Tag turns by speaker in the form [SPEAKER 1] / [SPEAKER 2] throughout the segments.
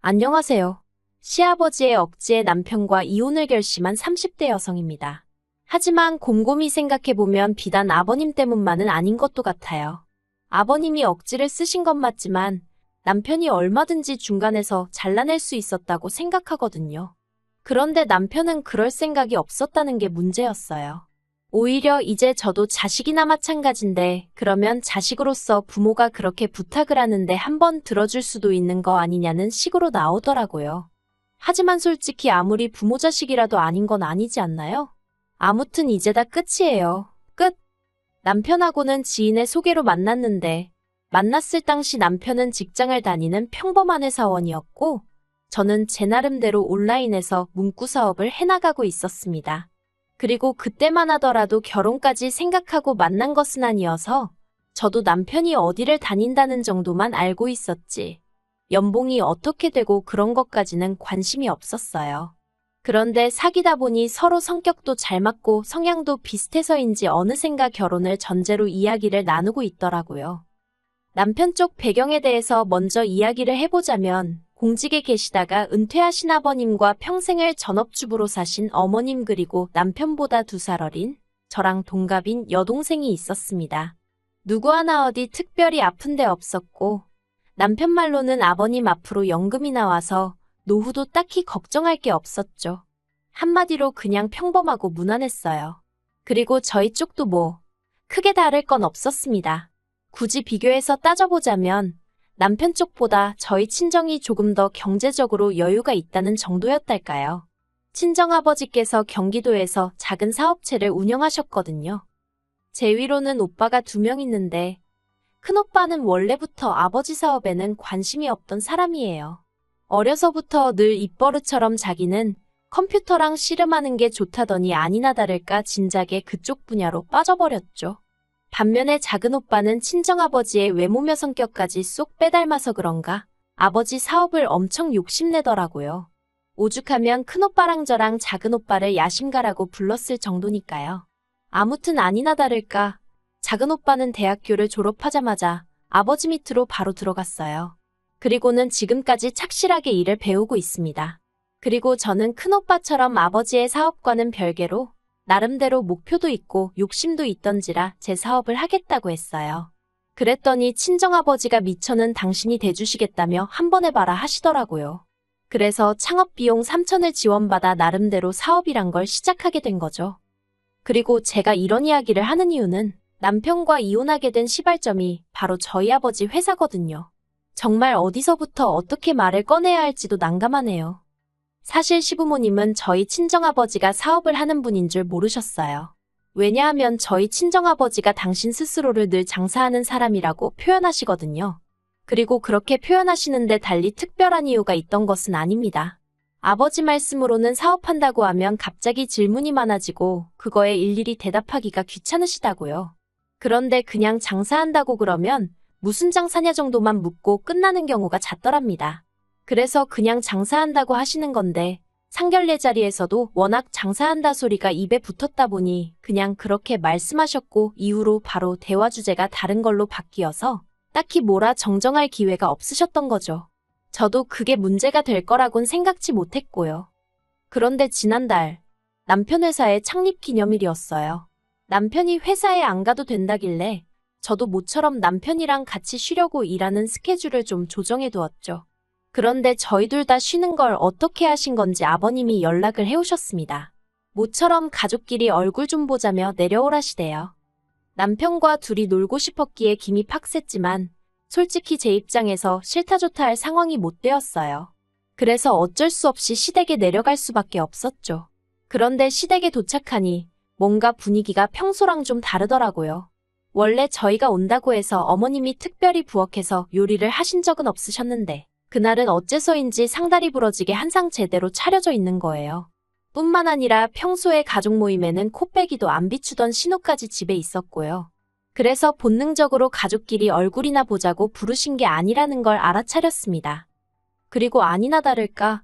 [SPEAKER 1] 안녕하세요. 시아버지의 억지에 남편과 이혼을 결심한 30대 여성입니다. 하지만 곰곰이 생각해보면 비단 아버님 때문만은 아닌 것도 같아요. 아버님이 억지를 쓰신 건 맞지만 남편이 얼마든지 중간에서 잘라낼 수 있었다고 생각하거든요. 그런데 남편은 그럴 생각이 없었다는 게 문제였어요. 오히려 이제 저도 자식이나 마찬가지인데 그러면 자식으로서 부모가 그렇게 부탁을 하는데 한번 들어줄 수도 있는 거 아니냐는 식으로 나오더라고요. 하지만 솔직히 아무리 부모 자식이라도 아닌 건 아니지 않나요? 아무튼 이제 다 끝이에요. 끝! 남편하고는 지인의 소개로 만났는데 만났을 당시 남편은 직장을 다니는 평범한 회사원이었고 저는 제 나름대로 온라인에서 문구 사업을 해나가고 있었습니다. 그리고 그때만 하더라도 결혼까지 생각하고 만난 것은 아니어서 저도 남편이 어디를 다닌다는 정도만 알고 있었지. 연봉이 어떻게 되고 그런 것까지는 관심이 없었어요. 그런데 사귀다 보니 서로 성격도 잘 맞고 성향도 비슷해서인지 어느샌가 결혼을 전제로 이야기를 나누고 있더라고요. 남편 쪽 배경에 대해서 먼저 이야기를 해보자면 공직에 계시다가 은퇴하신 아버님과 평생을 전업주부로 사신 어머님 그리고 남편보다 2살 어린 저랑 동갑인 여동생이 있었습니다. 누구 하나 어디 특별히 아픈 데 없었고 남편 말로는 아버님 앞으로 연금이 나와서 노후도 딱히 걱정할 게 없었죠. 한마디로 그냥 평범하고 무난했어요. 그리고 저희 쪽도 뭐 크게 다를 건 없었습니다. 굳이 비교해서 따져보자면 남편 쪽보다 저희 친정이 조금 더 경제적으로 여유가 있다는 정도였달까요. 친정아버지께서 경기도에서 작은 사업체를 운영하셨거든요. 제 위로는 오빠가 2명 있는데 큰오빠는 원래부터 아버지 사업에는 관심이 없던 사람이에요. 어려서부터 늘 입버릇처럼 자기는 컴퓨터랑 씨름하는 게 좋다더니 아니나 다를까 진작에 그쪽 분야로 빠져버렸죠. 반면에 작은 오빠는 친정아버지의 외모며 성격까지 쏙 빼닮아서 그런가 아버지 사업을 엄청 욕심내더라고요. 오죽하면 큰오빠랑 저랑 작은 오빠를 야심가라고 불렀을 정도니까요. 아무튼 아니나 다를까 작은 오빠는 대학교를 졸업하자마자 아버지 밑으로 바로 들어갔어요. 그리고는 지금까지 착실하게 일을 배우고 있습니다. 그리고 저는 큰오빠처럼 아버지의 사업과는 별개로 나름대로 목표도 있고 욕심도 있던지라 제 사업을 하겠다고 했어요. 그랬더니 친정아버지가 미처는 당신이 대주시겠다며 한번 해봐라 하시더라고요. 그래서 창업비용 3천을 지원받아 나름대로 사업이란 걸 시작하게 된 거죠. 그리고 제가 이런 이야기를 하는 이유는 남편과 이혼하게 된 시발점이 바로 저희 아버지 회사거든요. 정말 어디서부터 어떻게 말을 꺼내야 할지도 난감하네요. 사실 시부모님은 저희 친정아버지가 사업을 하는 분인 줄 모르셨어요. 왜냐하면 저희 친정아버지가 당신 스스로를 늘 장사하는 사람이라고 표현하시거든요. 그리고 그렇게 표현하시는데 달리 특별한 이유가 있던 것은 아닙니다. 아버지 말씀으로는 사업한다고 하면 갑자기 질문이 많아지고 그거에 일일이 대답하기가 귀찮으시다고요. 그런데 그냥 장사한다고 그러면 무슨 장사냐 정도만 묻고 끝나는 경우가 잦더랍니다. 그래서 그냥 장사한다고 하시는 건데 상견례 자리에서도 워낙 장사한다 소리가 입에 붙었다 보니 그냥 그렇게 말씀하셨고 이후로 바로 대화 주제가 다른 걸로 바뀌어서 딱히 뭐라 정정할 기회가 없으셨던 거죠. 저도 그게 문제가 될 거라곤 생각지 못했고요. 그런데 지난달 남편 회사의 창립 기념일이었어요. 남편이 회사에 안 가도 된다길래 저도 모처럼 남편이랑 같이 쉬려고 일하는 스케줄을 좀 조정해 두었죠. 그런데 저희 둘 다 쉬는 걸 어떻게 하신 건지 아버님이 연락을 해오셨습니다. 모처럼 가족끼리 얼굴 좀 보자며 내려오라시대요. 남편과 둘이 놀고 싶었기에 김이 팍셌지만 솔직히 제 입장에서 싫다 좋다 할 상황이 못 되었어요. 그래서 어쩔 수 없이 시댁에 내려갈 수밖에 없었죠. 그런데 시댁에 도착하니 뭔가 분위기가 평소랑 좀 다르더라고요. 원래 저희가 온다고 해서 어머님이 특별히 부엌에서 요리를 하신 적은 없으셨는데 그날은 어째서인지 상다리 부러지게 한상 제대로 차려져 있는 거예요. 뿐만 아니라 평소에 가족 모임에는 코빼기도 안 비추던 신우까지 집에 있었고요. 그래서 본능적으로 가족끼리 얼굴이나 보자고 부르신 게 아니라는 걸 알아차렸습니다. 그리고 아니나 다를까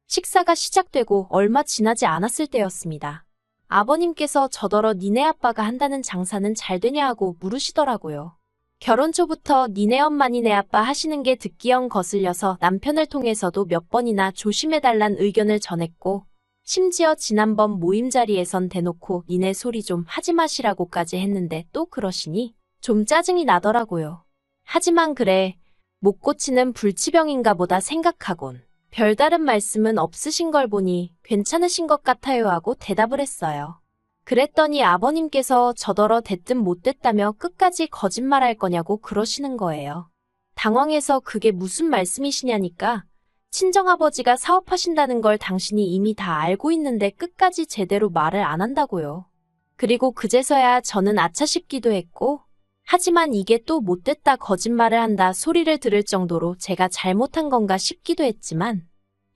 [SPEAKER 1] 식사가 시작되고 얼마 지나지 않았을 때였습니다. 아버님께서 저더러 니네 아빠가 한다는 장사는 잘 되냐 하고 물으시더라고요. 결혼 초부터 니네 엄마 니네 아빠 하시는 게 듣기영 거슬려서 남편을 통해서도 몇 번이나 조심해달란 의견을 전했고 심지어 지난번 모임 자리에선 대놓고 니네 소리 좀 하지 마시라고까지 했는데 또 그러시니 좀 짜증이 나더라고요. 하지만 그래, 못 고치는 불치병인가 보다 생각하곤 별다른 말씀은 없으신 걸 보니 괜찮으신 것 같아요 하고 대답을 했어요. 그랬더니 아버님께서 저더러 됐든 못됐다며 끝까지 거짓말할 거냐고 그러시는 거예요. 당황해서 그게 무슨 말씀이시냐니까 친정아버지가 사업하신다는 걸 당신이 이미 다 알고 있는데 끝까지 제대로 말을 안 한다고요. 그리고 그제서야 저는 아차 싶기도 했고 하지만 이게 또 못됐다 거짓말을 한다 소리를 들을 정도로 제가 잘못한 건가 싶기도 했지만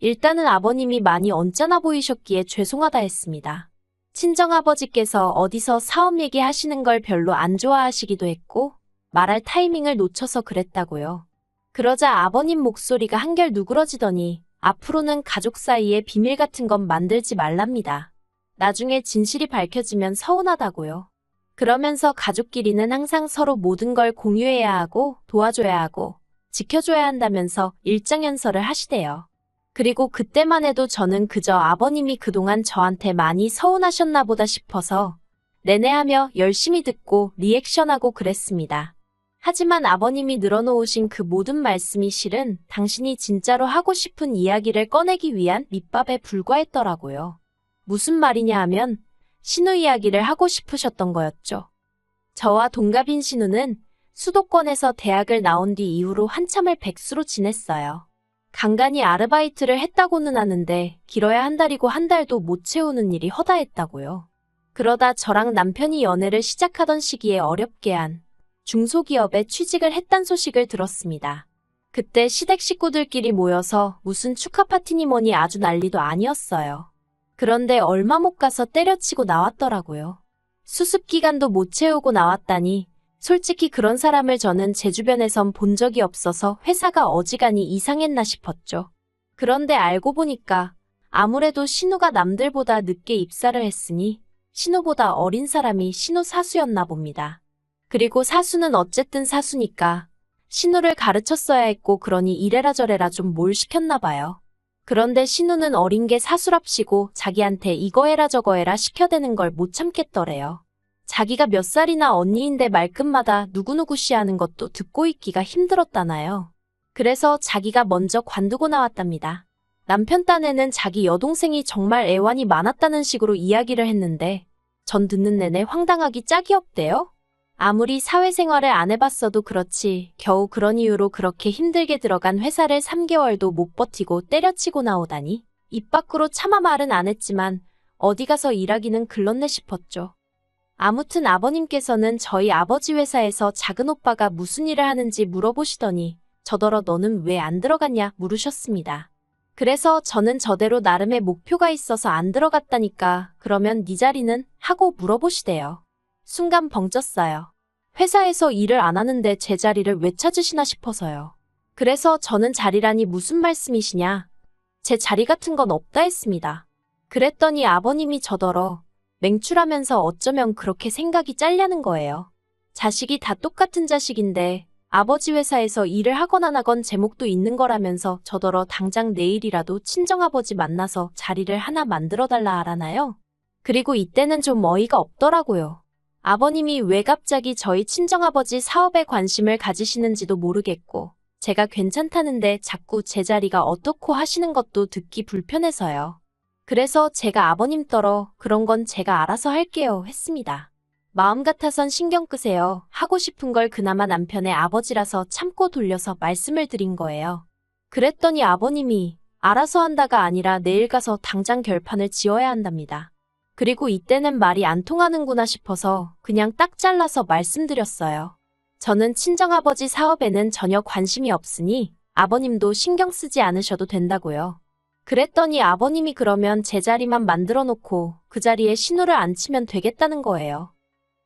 [SPEAKER 1] 일단은 아버님이 많이 언짢아 보이셨기에 죄송하다 했습니다. 친정아버지께서 어디서 사업 얘기하시는 걸 별로 안 좋아하시기도 했고 말할 타이밍을 놓쳐서 그랬다고요. 그러자 아버님 목소리가 한결 누그러지더니 앞으로는 가족 사이에 비밀 같은 건 만들지 말랍니다. 나중에 진실이 밝혀지면 서운하다고요. 그러면서 가족끼리는 항상 서로 모든 걸 공유해야 하고 도와줘야 하고 지켜줘야 한다면서 일장연설을 하시대요. 그리고 그때만 해도 저는 그저 아버님이 그동안 저한테 많이 서운하셨나 보다 싶어서 내내하며 열심히 듣고 리액션하고 그랬습니다. 하지만 아버님이 늘어놓으신 그 모든 말씀이 실은 당신이 진짜로 하고 싶은 이야기를 꺼내기 위한 밑밥에 불과했더라고요. 무슨 말이냐 하면 신우 이야기를 하고 싶으셨던 거였죠. 저와 동갑인 신우는 수도권에서 대학을 나온 뒤 이후로 한참을 백수로 지냈어요. 간간히 아르바이트를 했다고는 하는데 길어야 한 달이고 한 달도 못 채우는 일이 허다했다고요. 그러다 저랑 남편이 연애를 시작하던 시기에 어렵게 한 중소기업에 취직을 했단 소식을 들었습니다. 그때 시댁 식구들끼리 모여서 무슨 축하 파티니 뭐니 아주 난리도 아니었어요. 그런데 얼마 못 가서 때려치고 나왔더라고요. 수습 기간도 못 채우고 나왔다니 솔직히 그런 사람을 저는 제 주변에선 본 적이 없어서 회사가 어지간히 이상했나 싶었죠. 그런데 알고 보니까 아무래도 신우가 남들보다 늦게 입사를 했으니 신우보다 어린 사람이 신우 사수였나 봅니다. 그리고 사수는 어쨌든 사수니까 신우를 가르쳤어야 했고 그러니 이래라 저래라 좀 뭘 시켰나 봐요. 그런데 신우는 어린 게 사수랍시고 자기한테 이거 해라 저거 해라 시켜대는 걸 못 참겠더래요. 자기가 몇 살이나 언니인데 말끝마다 누구누구 씨 하는 것도 듣고 있기가 힘들었다나요. 그래서 자기가 먼저 관두고 나왔답니다. 남편 딴에는 자기 여동생이 정말 애완이 많았다는 식으로 이야기를 했는데 전 듣는 내내 황당하기 짝이 없대요. 아무리 사회생활을 안 해봤어도 그렇지 겨우 그런 이유로 그렇게 힘들게 들어간 회사를 3개월도 못 버티고 때려치고 나오다니. 입 밖으로 차마 말은 안 했지만 어디 가서 일하기는 글렀네 싶었죠. 아무튼 아버님께서는 저희 아버지 회사에서 작은 오빠가 무슨 일을 하는지 물어보시더니 저더러 너는 왜 안 들어갔냐 물으셨습니다. 그래서 저는 저대로 나름의 목표가 있어서 안 들어갔다니까 그러면 네 자리는? 하고 물어보시대요. 순간 벙쪘어요. 회사에서 일을 안 하는데 제 자리를 왜 찾으시나 싶어서요. 그래서 저는 자리라니 무슨 말씀이시냐. 제 자리 같은 건 없다 했습니다. 그랬더니 아버님이 저더러 맹출하면서 어쩌면 그렇게 생각이 짤려는 거예요. 자식이 다 똑같은 자식인데 아버지 회사에서 일을 하건 안 하건 제목도 있는 거라면서 저더러 당장 내일이라도 친정아버지 만나서 자리를 하나 만들어달라 하라나요? 그리고 이때는 좀 어이가 없더라고요. 아버님이 왜 갑자기 저희 친정아버지 사업에 관심을 가지시는지도 모르겠고 제가 괜찮다는데 자꾸 제 자리가 어떻고 하시는 것도 듣기 불편해서요. 그래서 제가 아버님 떨어 그런 건 제가 알아서 할게요 했습니다. 마음 같아선 신경 끄세요. 하고 싶은 걸 그나마 남편의 아버지라서 참고 돌려서 말씀을 드린 거예요. 그랬더니 아버님이 알아서 한다가 아니라 내일 가서 당장 결판을 지어야 한답니다. 그리고 이때는 말이 안 통하는구나 싶어서 그냥 딱 잘라서 말씀드렸어요. 저는 친정아버지 사업에는 전혀 관심이 없으니 아버님도 신경 쓰지 않으셔도 된다고요. 그랬더니 아버님이 그러면 제 자리만 만들어 놓고 그 자리에 신우를 앉히면 되겠다는 거예요.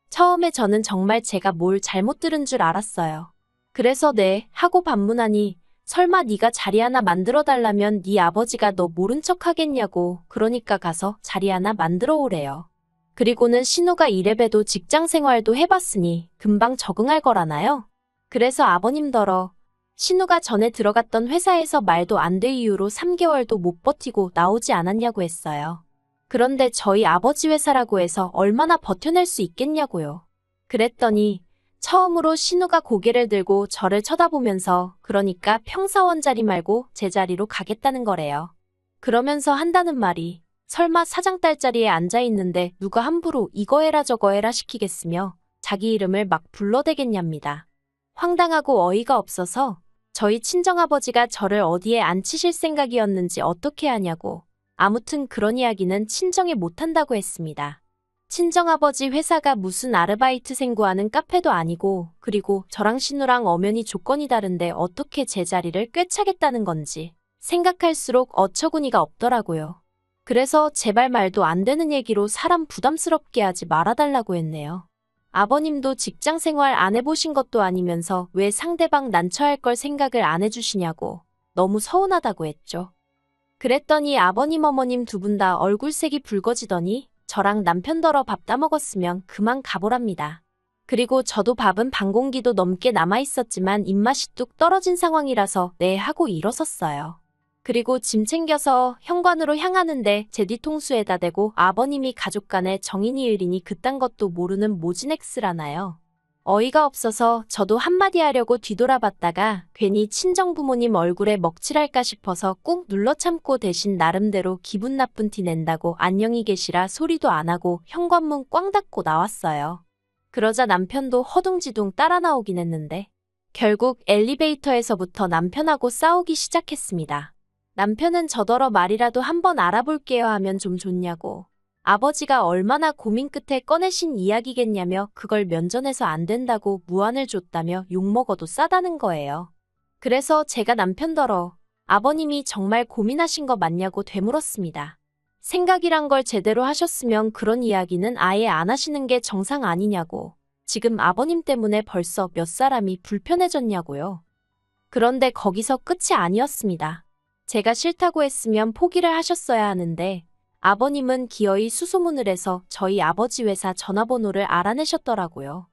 [SPEAKER 1] 처음에 저는 정말 제가 뭘 잘못 들은 줄 알았어요. 그래서 네 하고 반문하니 설마 네가 자리 하나 만들어 달라면 네 아버지가 너 모른 척 하겠냐고 그러니까 가서 자리 하나 만들어 오래요. 그리고는 신우가 이래봬도 직장 생활도 해봤으니 금방 적응할 거라나요? 그래서 아버님더러 신우가 전에 들어갔던 회사에서 말도 안 될 이유로 3개월도 못 버티고 나오지 않았냐고 했어요. 그런데 저희 아버지 회사라고 해서 얼마나 버텨낼 수 있겠냐고요. 그랬더니 처음으로 신우가 고개를 들고 저를 쳐다보면서 그러니까 평사원 자리 말고 제 자리로 가겠다는 거래요. 그러면서 한다는 말이 설마 사장 딸 자리에 앉아있는데 누가 함부로 이거 해라 저거 해라 시키겠으며 자기 이름을 막 불러대겠냐입니다. 황당하고 어이가 없어서 저희 친정아버지가 저를 어디에 앉히실 생각이었는지 어떻게 하냐고 아무튼 그런 이야기는 친정에 못한다고 했습니다. 친정아버지 회사가 무슨 아르바이트생 구하는 카페도 아니고 그리고 저랑 신우랑 엄연히 조건이 다른데 어떻게 제 자리를 꿰차겠다는 건지 생각할수록 어처구니가 없더라고요. 그래서 제발 말도 안 되는 얘기로 사람 부담스럽게 하지 말아달라고 했네요. 아버님도 직장 생활 안 해보신 것도 아니면서 왜 상대방 난처할 걸 생각을 안 해주시냐고 너무 서운하다고 했죠. 그랬더니 아버님 어머님 두 분 다 얼굴색이 붉어지더니 저랑 남편더러 밥 다 먹었으면 그만 가보랍니다. 그리고 저도 밥은 반 공기도 넘게 남아있었지만 입맛이 뚝 떨어진 상황이라서 네 하고 일어섰어요. 그리고 짐 챙겨서 현관으로 향하는데 제 뒤통수에다 대고 아버님이 가족 간의 정인이 을이니 그딴 것도 모르는 모진엑스라나요. 어이가 없어서 저도 한마디 하려고 뒤돌아봤다가 괜히 친정부모님 얼굴에 먹칠할까 싶어서 꾹 눌러 참고 대신 나름대로 기분 나쁜 티 낸다고 안녕히 계시라 소리도 안 하고 현관문 꽝 닫고 나왔어요. 그러자 남편도 허둥지둥 따라 나오긴 했는데 결국 엘리베이터에서부터 남편하고 싸우기 시작했습니다. 남편은 저더러 말이라도 한번 알아볼게요 하면 좀 좋냐고. 아버지가 얼마나 고민 끝에 꺼내신 이야기겠냐며 그걸 면전에서 안 된다고 무안을 줬다며 욕먹어도 싸다는 거예요. 그래서 제가 남편더러 아버님이 정말 고민하신 거 맞냐고 되물었습니다. 생각이란 걸 제대로 하셨으면 그런 이야기는 아예 안 하시는 게 정상 아니냐고. 지금 아버님 때문에 벌써 몇 사람이 불편해졌냐고요. 그런데 거기서 끝이 아니었습니다. 제가 싫다고 했으면 포기를 하셨어야 하는데 아버님은 기어이 수소문을 해서 저희 아버지 회사 전화번호를 알아내셨더라고요.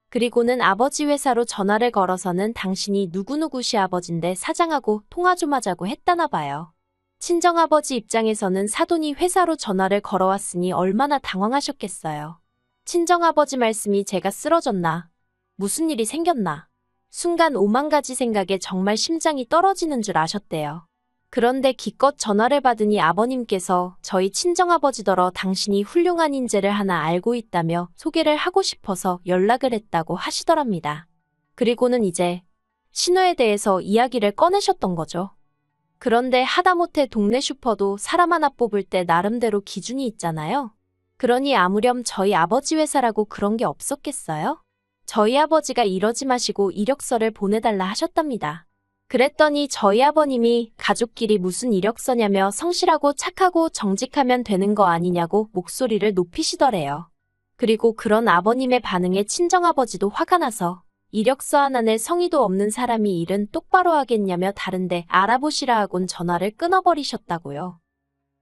[SPEAKER 1] 그리고는 아버지 회사로 전화를 걸어서는 당신이 누구누구 시아버지인데 사장하고 통화 좀 하자고 했다나 봐요. 친정아버지 입장에서는 사돈이 회사로 전화를 걸어왔으니 얼마나 당황하셨겠어요. 친정아버지 말씀이 제가 쓰러졌나? 무슨 일이 생겼나? 순간 오만 가지 생각에 정말 심장이 떨어지는 줄 아셨대요. 그런데 기껏 전화를 받으니 아버님께서 저희 친정아버지더러 당신이 훌륭한 인재를 하나 알고 있다며 소개를 하고 싶어서 연락을 했다고 하시더랍니다. 그리고는 이제 신우에 대해서 이야기를 꺼내셨던 거죠. 그런데 하다못해 동네 슈퍼도 사람 하나 뽑을 때 나름대로 기준이 있잖아요. 그러니 아무렴 저희 아버지 회사라고 그런 게 없었겠어요? 저희 아버지가 이러지 마시고 이력서를 보내달라 하셨답니다. 그랬더니 저희 아버님이 가족끼리 무슨 이력서냐며 성실하고 착하고 정직하면 되는 거 아니냐고 목소리를 높이시더래요. 그리고 그런 아버님의 반응에 친정아버지도 화가 나서 이력서 하나낼 성의도 없는 사람이 일은 똑바로 하겠냐며 다른데 알아보시라 하곤 전화를 끊어버리셨다고요.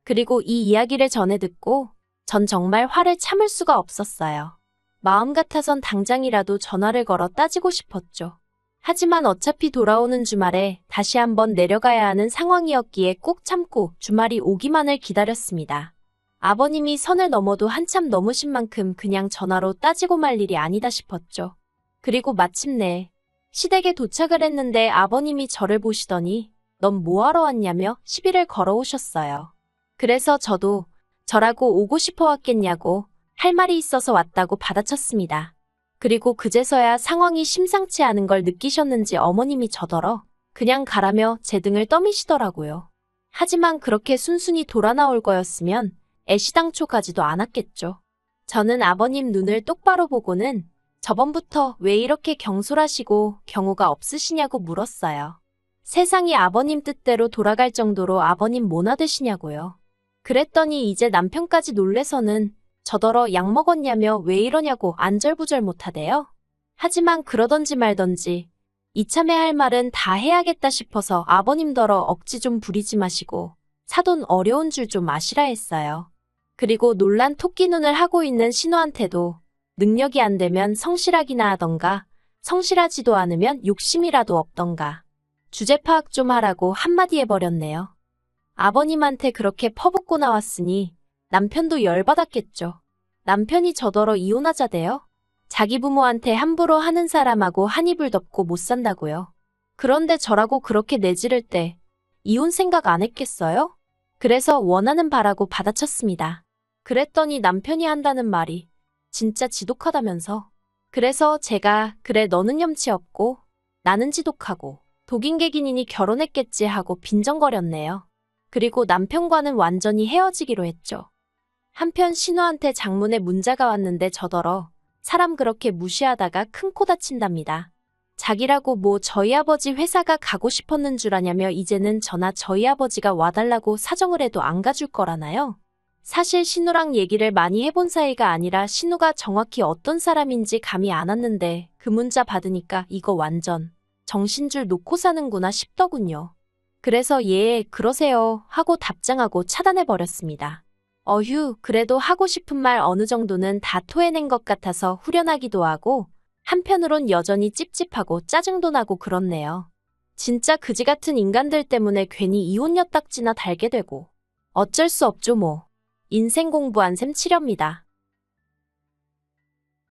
[SPEAKER 1] 그리고 이 이야기를 전해 듣고 전 정말 화를 참을 수가 없었어요. 마음 같아선 당장이라도 전화를 걸어 따지고 싶었죠. 하지만 어차피 돌아오는 주말에 다시 한번 내려가야 하는 상황이었기에 꾹 참고 주말이 오기만을 기다렸습니다. 아버님이 선을 넘어도 한참 넘으신 만큼 그냥 전화로 따지고 말 일이 아니다 싶었죠. 그리고 마침내 시댁에 도착을 했는데 아버님이 저를 보시더니 넌 뭐하러 왔냐며 시비를 걸어오셨어요. 그래서 저도 저라고 오고 싶어 왔겠냐고 할 말이 있어서 왔다고 받아쳤습니다. 그리고 그제서야 상황이 심상치 않은 걸 느끼셨는지 어머님이 저더러 그냥 가라며 제 등을 떠미시더라고요. 하지만 그렇게 순순히 돌아 나올 거였으면 애시당초 가지도 않았겠죠. 저는 아버님 눈을 똑바로 보고는 저번부터 왜 이렇게 경솔하시고 경우가 없으시냐고 물었어요. 세상이 아버님 뜻대로 돌아갈 정도로 아버님 뭐나 되시냐고요. 그랬더니 이제 남편까지 놀래서는 저더러 약 먹었냐며 왜 이러냐고 안절부절 못하대요. 하지만 그러던지 말던지 이참에 할 말은 다 해야겠다 싶어서 아버님더러 억지 좀 부리지 마시고 사돈 어려운 줄 좀 아시라 했어요. 그리고 놀란 토끼 눈을 하고 있는 신우한테도 능력이 안 되면 성실하기나 하던가 성실하지도 않으면 욕심이라도 없던가. 주제 파악 좀 하라고 한마디 해버렸네요. 아버님한테 그렇게 퍼붓고 나왔으니 남편도 열받았겠죠. 남편이 저더러 이혼하자대요. 자기 부모한테 함부로 하는 사람하고 한 이불 덮고 못 산다고요. 그런데 저라고 그렇게 내지를 때 이혼 생각 안 했겠어요? 그래서 원하는 바라고 받아쳤습니다. 그랬더니 남편이 한다는 말이 진짜 지독하다면서. 그래서 제가 그래 너는 염치 없고 나는 지독하고 독인객인이니 결혼했겠지 하고 빈정거렸네요. 그리고 남편과는 완전히 헤어지기로 했죠. 한편 신우한테 장문의 문자가 왔는데 저더러 사람 그렇게 무시하다가 큰 코 다친답니다. 자기라고 뭐 저희 아버지 회사가 가고 싶었는 줄 아냐며 이제는 저나 저희 아버지가 와달라고 사정을 해도 안 가줄 거라나요? 사실 신우랑 얘기를 많이 해본 사이가 아니라 신우가 정확히 어떤 사람인지 감이 안 왔는데 그 문자 받으니까 이거 완전 정신줄 놓고 사는구나 싶더군요. 그래서 예, 그러세요 하고 답장하고 차단해버렸습니다. 어휴, 그래도 하고 싶은 말 어느 정도는 다 토해낸 것 같아서 후련하기도 하고 한편으론 여전히 찝찝하고 짜증도 나고 그렇네요. 진짜 그지 같은 인간들 때문에 괜히 이혼녀 딱지나 달게 되고 어쩔 수 없죠 뭐. 인생 공부한 셈 치렵니다.